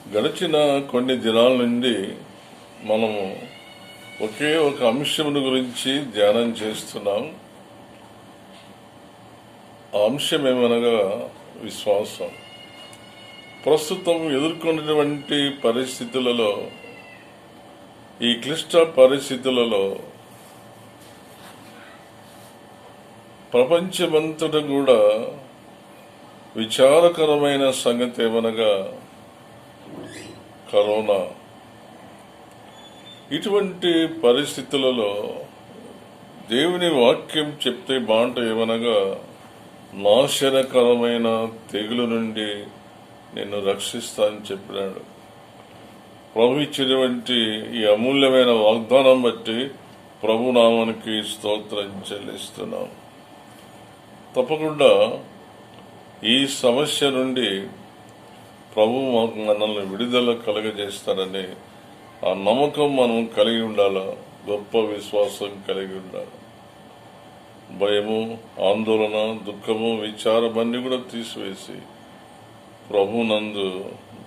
గడిచిన కొన్ని దినాల నుండి మనము ఒకే ఒక అంశమును గురించి ధ్యానం చేస్తున్నాం. ఆ అంశం ఏమనగా విశ్వాసం. ప్రస్తుతం ఎదుర్కొన్నటువంటి పరిస్థితులలో, ఈ క్లిష్ట పరిస్థితులలో ప్రపంచమంతటా కూడా విచారకరమైన సంగతి ఏమనగా కరోనా. ఇటువంటి పరిస్థితులలో దేవుని వాక్యం చెప్తే మాట ఏమనగా, నాశనకరమైన తెగులు నుండి నిన్ను రక్షిస్తా అని చెప్పినాడు. ప్రభు ఇచ్చినటువంటి ఈ అమూల్యమైన వాగ్దానం బట్టి ప్రభు నామానికి స్తోత్రం చెల్లిస్తున్నాం. తప్పకుండా ఈ సమస్య నుండి ప్రభు మనల్ని విడుదల కలుగజేస్తారని ఆ నమ్మకం మనం కలిగి ఉండాలా. గొప్ప విశ్వాసం కలిగి ఉండాలి. భయము, ఆందోళన, దుఃఖము, విచారం అన్ని కూడా తీసివేసి ప్రభు నందు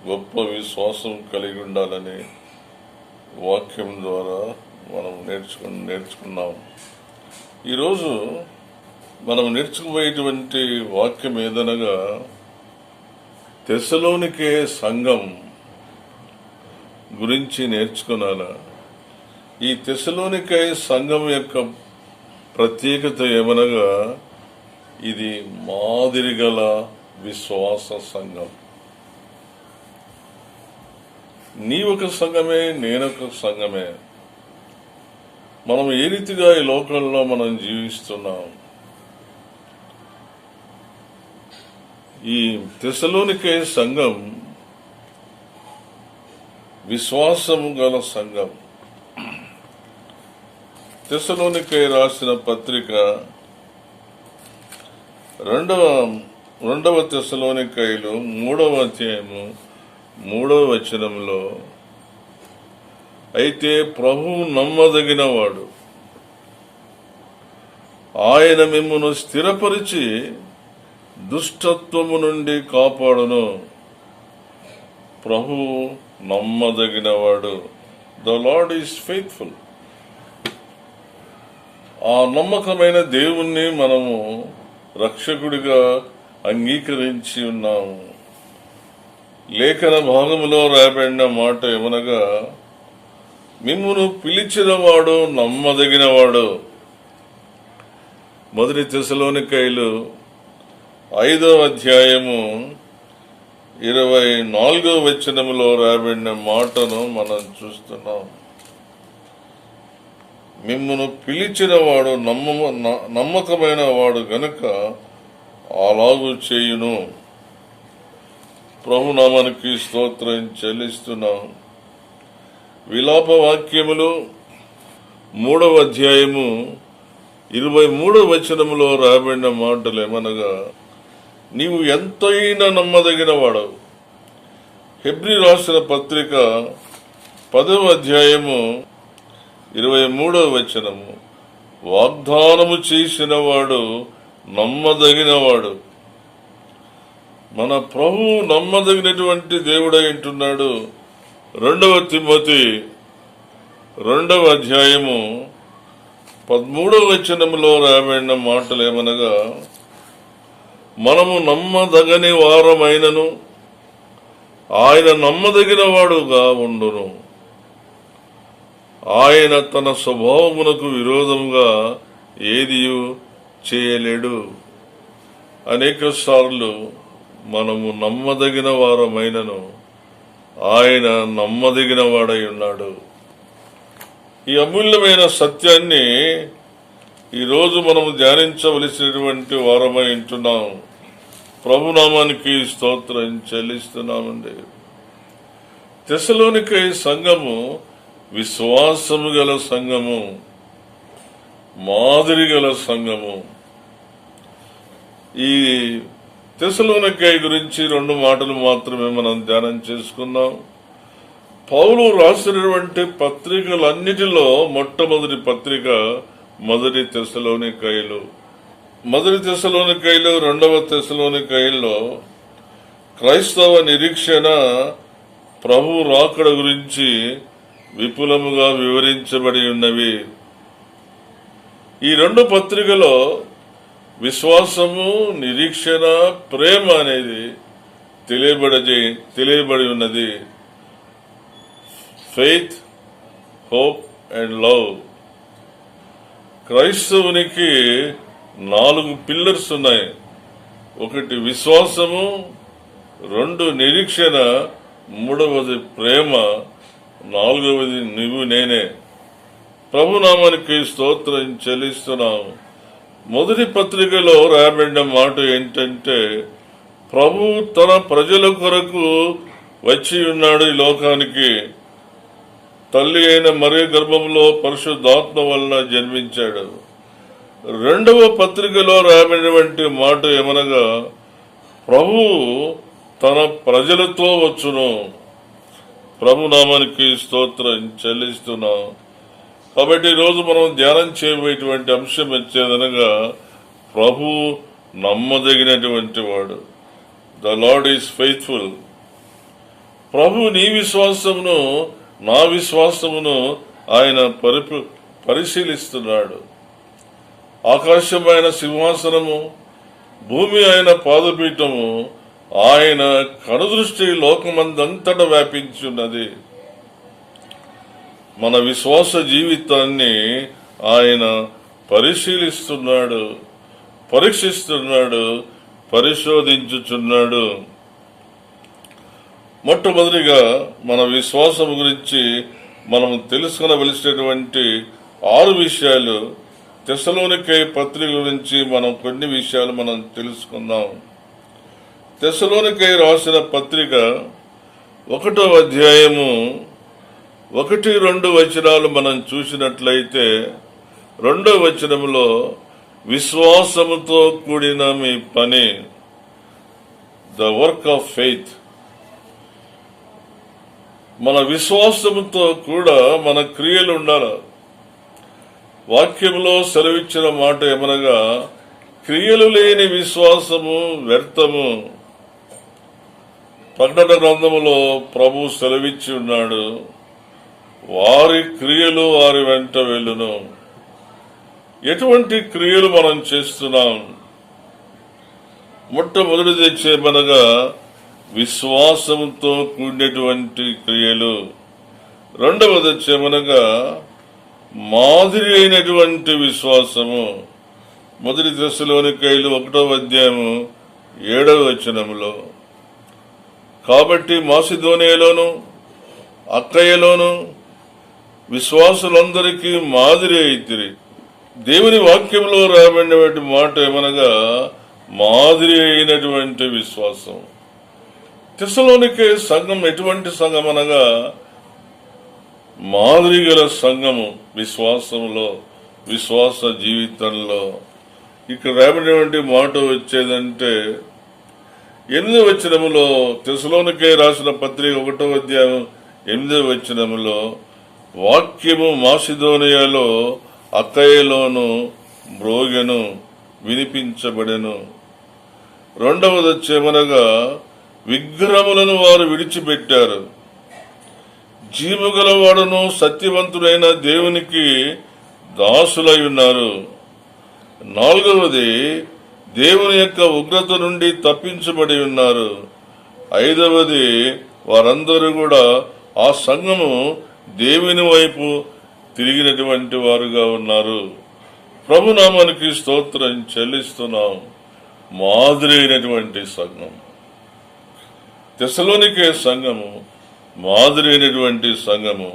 గొప్ప విశ్వాసం కలిగి ఉండాలని వాక్యం ద్వారా మనం నేర్చుకున్నాం. ఈరోజు మనం నేర్చుకుపోయేటువంటి వాక్యం ఏదనగా, తెస్సలోనికే సంఘం గురించి నేర్చుకున్నాను. ఈ తెస్సలోనికే సంఘం యొక్క ప్రత్యేకత ఏమనగా, ఇది మాదిరిగల విశ్వాస సంఘం. నీ ఒక సంఘమే, నేనొక సంఘమే. మనం ఏ రీతిగా ఈ లోకంలో మనం జీవిస్తున్నాం. ఈ తెస్సలోనికే సంఘం విశ్వాసము గల సంఘం. తెస్సలోనికే రాసిన పత్రిక రెండవ తెస్సలోనికైలు 3వ అధ్యాయము 3వ వచనంలో, అయితే ప్రభువు నమ్మదగినవాడు, ఆయన మిమ్మును స్థిరపరిచి దుష్టత్వము నుండి కాపాడును. ప్రభు నమ్మదగినవాడు. The Lord is faithful. ఆ నమ్మకమైన దేవుణ్ణి మనము రక్షకుడిగా అంగీకరించి ఉన్నాము. లేఖన భాగములో రాయబడిన మాట ఏమనగా, మిమ్మును పిలిచినవాడు నమ్మదగినవాడు. మొదటి తెస్సలోనికైలు 5వ అధ్యాయము 24వ వచనములో రాయబడిన మాటను మనం చూస్తున్నాం. మిమ్మును పిలిచిన వాడు నమ్మకమైన వాడు గనుక అలాగూ చేయును. ప్రభునామానికి స్తోత్రం చెల్లిస్తున్నాం. విలాప వాక్యములు 3వ అధ్యాయము 23వ వచనములో రాయబడిన మాటలు ఏమనగా, నీవు ఎంతైనా నమ్మదగిన వాడవు. హెబ్రీ రాసిన పత్రిక 10వ అధ్యాయము 23వ వచనము, వాగ్దానము చేసిన వాడు నమ్మదగినవాడు. మన ప్రభువు నమ్మదగినటువంటి దేవుడై ఉంటున్నాడు. 2వ తిమోతి 2వ అధ్యాయము 13వ వచనములో రాయబడిన మాటలు ఏమనగా, మనము నమ్మదగని వారమైనను ఆయన నమ్మదగిన వాడుగా ఉండును. ఆయన తన స్వభావమునకు విరోధముగా ఏదియూ చేయలేడు. అనేక సార్లు మనము నమ్మదగిన వారమైనను ఆయన నమ్మదగిన వాడై ఉన్నాడు. ఈ అమూల్యమైన సత్యాన్ని ఈరోజు మనము ధ్యానించవలసినటువంటి వారమై ఉంటున్నాం. ప్రభునామానికి స్తోత్రం చెల్లిస్తున్నామండి. తెస్సలోనికే సంఘము విశ్వాసము గల సంఘము, మాదిరి గల సంఘము. ఈ తెస్సలోనికే గురించి 2 మాటలు మాత్రమే మనం ధ్యానం చేసుకుందాం. పౌలు రాసినటువంటి పత్రికలన్నిటిలో మొట్టమొదటి పత్రిక మొదటి తెస్సలోనికైలు. మొదటి ప్రభు రాకడ గురించి విపులముగా వివరించబడి ఉన్నవి. ఈ రెండు పత్రికలో విశ్వాసము, నిరీక్షణ, ప్రేమ అనేది తెలియబడి ఉన్నది. Faith, hope and love. క్రైస్తవునికి 4 పిల్లర్స్ ఉన్నాయి. 1 విశ్వాసము, 2 నిరీక్షణ, 3వది ప్రేమ, 4వది నువ్వు నేనే. ప్రభునామానికి స్తోత్రం చెల్లిస్తున్నాం. మొదటి పత్రికలో రాయబడిన మాట ఏంటంటే, ప్రభు తన ప్రజల కొరకు వచ్చి ఉన్నాడు ఈ లోకానికి. తల్లి అయిన మరియ గర్భంలో పరిశుద్ధాత్మ వలన జన్మించాడు. 2వ పత్రికలో రాయబడినటువంటి మాట ఏమనగా, ప్రభు తన ప్రజలతో వచ్చును. ప్రభునామానికి స్తోత్రం చెల్లిస్తున్నాం. కాబట్టి ఈరోజు మనం ధ్యానం చేయబోయేటువంటి అంశం వచ్చేదనగా, ప్రభు నమ్మదగినటువంటి వాడు. The Lord is faithful. ప్రభు నీ విశ్వాసమును నా విశ్వాసమును ఆయన పరిశీలిస్తున్నాడు. ఆకాశం ఆయన సింహాసనము, భూమి ఆయన పాదపీఠము, ఆయన కనుదృష్టి లోకమందంతటా వ్యాపించున్నది. మన విశ్వాస జీవితాన్ని ఆయన పరిశీలిస్తున్నాడు, పరీక్షిస్తున్నాడు, పరిశోధించుచున్నాడు. మొట్టమొదటిగా మన విశ్వాసం గురించి మనం తెలుసుకొనవలసినటువంటి 6 విషయాలు, తెస్సలోనికే పత్రిక గురించి మనం కొన్ని విషయాలు మనం తెలుసుకుందాం. తెస్సలోనికే రాసిన పత్రిక 1వ అధ్యాయము 1-2 వచనాలు మనం చూసినట్లయితే, 2వ వచనములో విశ్వాసముతో కూడిన మీ పని, ద వర్క్ ఆఫ్ ఫెయిత్. మన విశ్వాసముతో కూడా మన క్రియలు ఉండాలి. వాక్యంలో సెలవిచ్చిన మాట ఏమనగా, క్రియలు లేని విశ్వాసము వ్యర్థము. ప్రకటన గ్రంథములో ప్రభు సెలవిచ్చి ఉన్నాడు, వారి క్రియలు వారి వెంట వెళ్ళును. ఎటువంటి క్రియలు మనం చేస్తున్నాం? మొట్టమొదటిది వచ్చేమనగా విశ్వాసంతో కూడినటువంటి క్రియలు. 2వది వచ్చేమనగా మాదిరి అయినటువంటి విశ్వాసము. 1 తెస్సలోనికైలు 1వ అధ్యాయము 7వ వచనములో, కాబట్టి మాసిదోనియలోను అక్కయ్యలోను విశ్వాసులందరికీ మాదిరి అయితిరి. దేవుని వాక్యంలో రాబడినటువంటి మాట ఏమనగా మాదిరి అయినటువంటి విశ్వాసం. తెస్సలోనికే సంఘం ఎటువంటి సంఘం అనగా మాదిరి గల సంఘము. విశ్వాసంలో, విశ్వాస జీవితంలో. ఇక్కడ రాబడినటువంటి మాట వచ్చేదంటే 8వ వచనములో, తెస్సలోనికే రాసిన పత్రిక 1వ అధ్యాయం 8వ వచనములో, వాక్యము మాసిదోనియాలో అక్కయ్యలోను మ్రోగెను, వినిపించబడెను. 2వది వచ్చేమనగా విగ్రహములను వారు విడిచిపెట్టారు, జీవగలవాడును సత్యవంతుడైన దేవునికి దాసులై ఉన్నారు. 4వది దేవుని యొక్క ఉగ్రత నుండి తప్పించబడి ఉన్నారు. 5వది వారందరూ కూడా ఆ సంఘము దేవుని వైపు తిరిగినటువంటి వారుగా ఉన్నారు. ప్రభునామానికి స్తోత్రం చెల్లిస్తున్నాం. మాదిరి అయినటువంటి సంఘం తెస్సలోనికే సంఘము, మాదిరి అయినటువంటి సంఘము.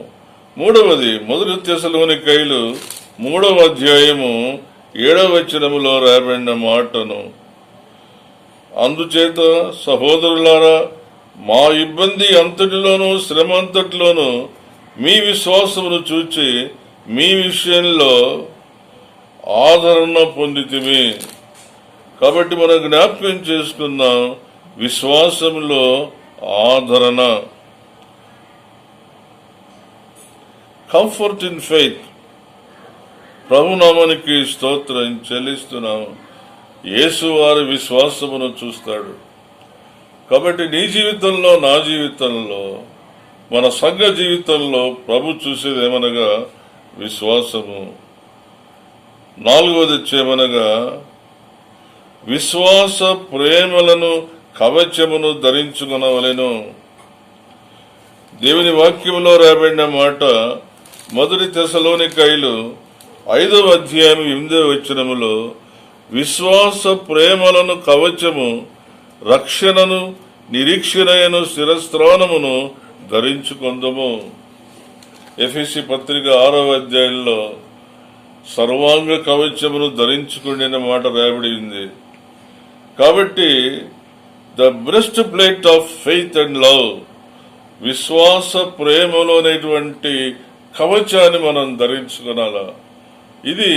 3వది 1 తెస్సలోనికైలు 3వ అధ్యాయము 7వ వచనములో రాయబడిన మాటను, అందుచేత సహోదరులారా, మా ఇబ్బంది అంతటిలోనూ శ్రమ అంతటిలోనూ మీ విశ్వాసమును చూచి మీ విషయంలో ఆదరణ పొందితిమి. కాబట్టి మనం జ్ఞాపకం చేసుకుందాం, విశ్వాసంలో ఆదరణ. Comfort in faith. ప్రభునామానికి స్తోత్రం చెల్లిస్తున్నాం. యేసు వారి విశ్వాసమును చూస్తాడు. కాబట్టి నీ జీవితంలో, నా జీవితంలో మన సంఘ జీవితంలో ప్రభు చూసేది ఏమనగా విశ్వాసము. 4వది వచ్చేమనగా విశ్వాస ప్రేమలను కవచమును ధరించుకొనవలెను. దేవుని వాక్యంలో రాబడిన మాట 1 తెస్సలోనికైలు 5వ అధ్యాయం 8వ వచనములో విశ్వాస ప్రేమలను కవచము, రక్షణను, నిరీక్షణయను శిరస్త్రాణమును ధరించుకొందుము. ఎఫెసీ పత్రిక 6వ అధ్యాయంలో సర్వాంగ కవచమును ధరించుకునే మాట రాయబడింది. కాబట్టి the breast plate of faith and love, విశ్వాస ప్రేమలోనేటువంటి కవచాన్ని మనం ధరించుకోనాలా. ఇది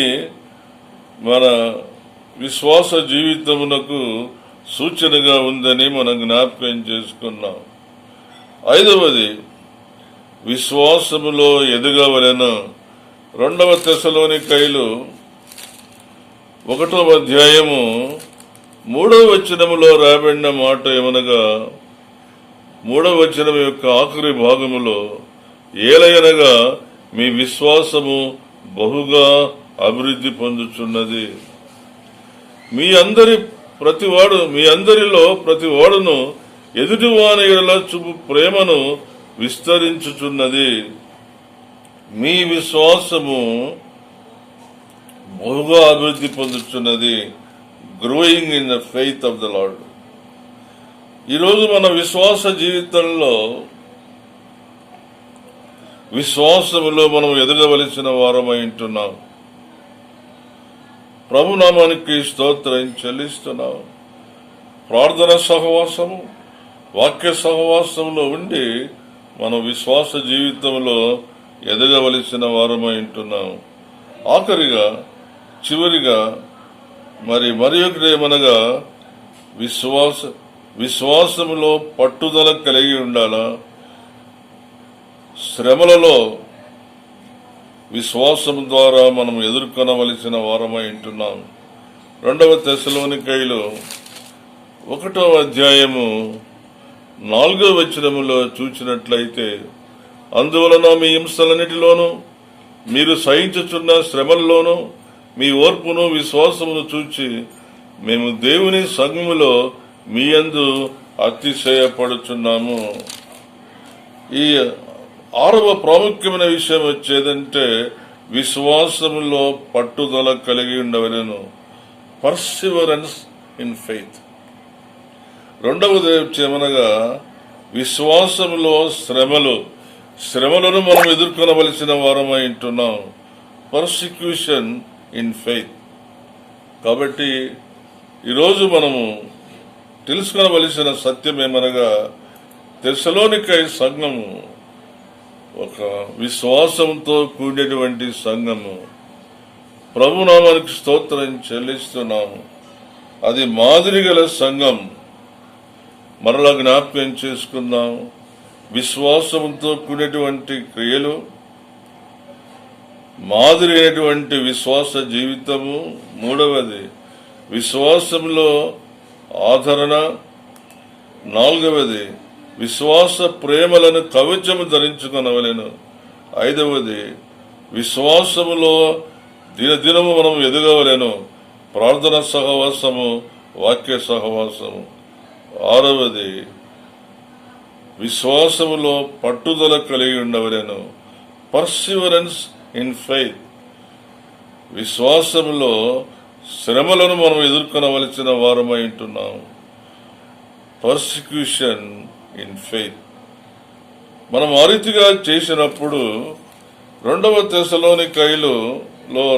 మన విశ్వాస జీవితమునకు సూచనగా ఉందని మనం జ్ఞాపకం చేసుకున్నాం. 5వది విశ్వాసములో ఎదగవలెను. 2వ తెస్సలోనికైలు 1వ అధ్యాయము 3వ వచనములో రాబడిన మాట ఏమనగా 3వ వచనం యొక్క ఆఖరి భాగములో ఏలయనగా మీ విశ్వాసము బహుగా అభివృద్ధి పొందుచున్నది. మీ అందరిలో ప్రతివాడును ఎదుటివాని యెడల చూపు ప్రేమను విస్తరించుచున్నది. మీ విశ్వాసము బహుగా అభివృద్ధి పొందుతున్నది. Growing in the faith of the Lord. ఈరోజు మన విశ్వాస జీవితంలో విశ్వాసములో మనం ఎదగవలసిన వారమై ఉంటున్నాం. ప్రభునామానికి స్తోత్రం చెల్లిస్తున్నాం. ప్రార్థన సహవాసము, వాక్య సహవాసంలో ఉండి మన విశ్వాస జీవితంలో ఎదగవలసిన వారమై ఉంటున్నాం. ఆఖరిగా చివరిగా మరి ఒకటి ఏమనగా విశ్వాసములో పట్టుదల కలిగి ఉండాలా. శ్రమలలో విశ్వాసం ద్వారా మనం ఎదుర్కొనవలసిన వారమై ఉంటున్నాం. 2వ తెస్సలోనికైలు 1వ అధ్యాయము 4వ వచనములో చూచినట్లయితే, అందువలన మీ హింసలన్నిటిలోనూ మీరు సహించుచున్న శ్రమల్లోనూ మీ ఓర్పును విశ్వాసమును చూచి మేము దేవుని సంఘములో మీ యందు అతిశయపడుచున్నాము. ఈ 6వ ప్రాముఖ్యమైన విషయం వచ్చేదంటే విశ్వాసములో పట్టుదల కలిగి ఉండవలెను. Perseverance in faith. 2వది వచ్చేమనగా విశ్వాసములో శ్రమలను మనం ఎదుర్కొనవలసిన వారమై ఉంటున్నాం. Persecution in faith. కాబట్టి ఈరోజు మనము తెలుసుకొనవలసిన సత్యం ఏమనగా తెస్సలోనికై సంఘము ఒక విశ్వాసంతో కూడినటువంటి సంఘము. ప్రభునామానికి స్తోత్రం చెల్లిస్తున్నాము. అది మాదిరి గల సంఘం. మరలా జ్ఞాపకం చేసుకుందాం. విశ్వాసంతో కూడినటువంటి క్రియలు, మాదిరి అయినటువంటి విశ్వాస జీవితము. 3వది విశ్వాసంలో ఆదరణ. 4వది విశ్వాస ప్రేమలను కవచము ధరించుకొనవలెను. 5వది విశ్వాసములో దినదినము మనం ఎదగవలెను. ప్రార్థన సహవాసము, వాక్య సహవాసము. 6వది విశ్వాసములో పట్టుదల కలిగి ఉండవలెను. Perseverance in faith. విశ్వాసములో శ్రమలను మనం ఎదుర్కొనవలసిన వారమై ఉంటున్నాం. Persecution in faith. మనం ఆ రీతిగా చేసినప్పుడు 2వ తెస్సలోనికైలో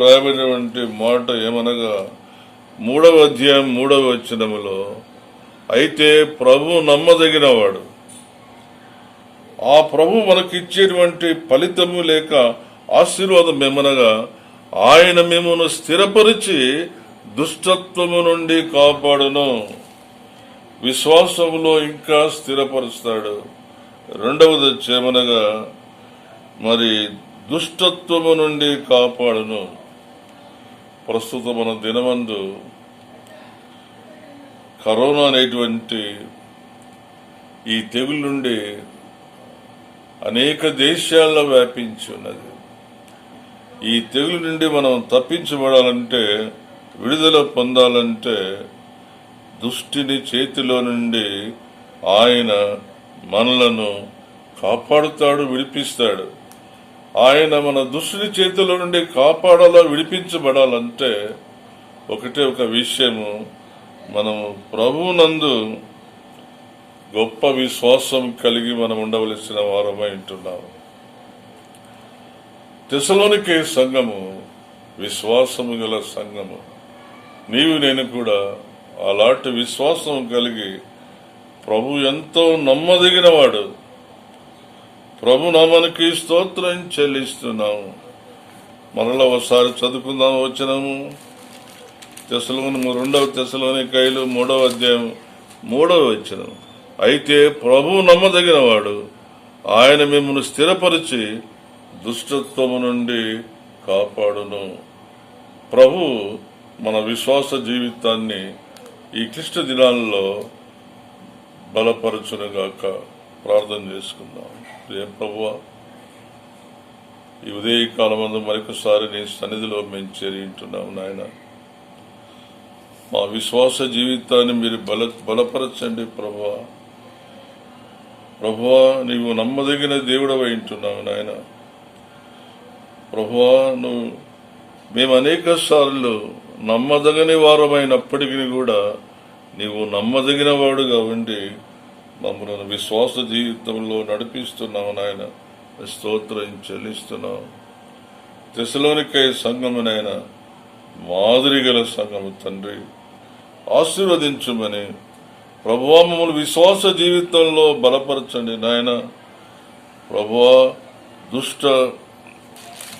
రాయబడినటువంటి మాట ఏమనగా 3వ అధ్యాయం 3వ వచనములో, అయితే ప్రభు నమ్మదగినవాడు. ఆ ప్రభు మనకిచ్చేటువంటి ఫలితము లేక ఆశీర్వాదం ఏమనగా ఆయన మిమ్మును స్థిరపరిచి దుష్టత్వము నుండి కాపాడును. విశ్వాసములో ఇంకా స్థిరపరుస్తాడు. 2వది వచ్చేమనగా మరి దుష్టత్వము నుండి కాపాడును. ప్రస్తుతం మన దినమందు కరోనా అనేటువంటి ఈ తెగులు నుండి అనేక దేశాల్లో వ్యాపించి ఉన్నది. ఈ తెగులు నుండి మనం తప్పించబడాలంటే, విడుదల పొందాలంటే, దుష్టుని చేతిలో నుండి ఆయన మనలను కాపాడుతాడు, విడిపిస్తాడు. ఆయన మన దుష్టుని చేతిలో నుండి కాపాడాలా, విడిపించబడాలంటే ఒకటే ఒక విషయము, మనము ప్రభువునందు గొప్ప విశ్వాసం కలిగి మనం ఉండవలసిన వారమై ఉంటున్నాము. తెస్సలోనికే సంఘము విశ్వాసము గల సంఘము. నీవు నేను కూడా అలాంటి విశ్వాసం కలిగి, ప్రభు ఎంతో నమ్మదగినవాడు, ప్రభు నామానికి స్తోత్రం చెల్లిస్తున్నాము. మరలా ఒకసారి చదువుకుందాం వచనము. రెండవ తెస్సలోనికైలు 3వ అధ్యాయం 3వ వచనం. అయితే ప్రభు నమ్మదగినవాడు, ఆయన మిమ్మల్ని స్థిరపరిచి దుష్టత్వము నుండి కాపాడును. ప్రభు మన విశ్వాస జీవితాన్ని ఈ క్లిష్ట దినాల్లో బలపరచునుగాక. ప్రార్థన చేసుకుందాం. ప్రభువా, ఈ ఉదయకాలమందు మరొకసారి నీ సన్నిధిలో మేము చేరింటున్నాం నాయన. మా విశ్వాస జీవితాన్ని మీరు బలపరచండి ప్రభువా. ప్రభువా, నీవు నమ్మదగిన దేవుడవై ఉంటున్నావు నాయన. ప్రభువా, మేము అనేక సార్లు నమ్మదగని వారమైనప్పటికీ కూడా నీవు నమ్మదగిన వాడుగా ఉండి మమ్మల్ని విశ్వాస జీవితంలో నడిపిస్తున్నావు నాయన. స్తోత్రం చెల్లిస్తున్నావు. తెస్సలోనికే సంఘము నాయన, మాదిరి గల సంఘము తండ్రి, ఆశీర్వదించుమని ప్రభువా, మమ్మల్ని విశ్వాస జీవితంలో బలపరచండి నాయన. ప్రభువా,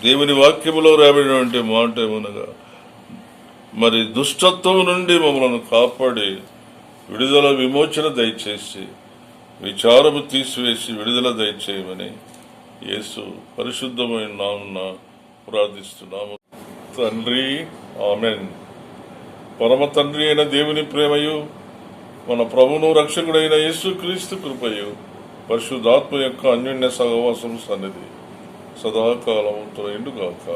దేవుని వాక్యములో రాబడినటువంటి మాట ఏమనగా, మరి దుష్టత్వం నుండి మమ్మల్ని కాపాడి విడుదల విమోచన దయచేసి, విచారము తీసివేసి విడుదల దయచేయమని యేసు పరిశుద్ధమైన నామమున ప్రార్థిస్తున్నాము తండ్రి. ఆమెన్. పరమ తండ్రి అయిన దేవుని ప్రేమయు, మన ప్రభువును రక్షకుడైన యేసు క్రీస్తు కృపయు, పరిశుద్ధాత్మ యొక్క అన్యోన్య సహవాసం సన్నిధి సదాకాలముతో ఎండుగాక.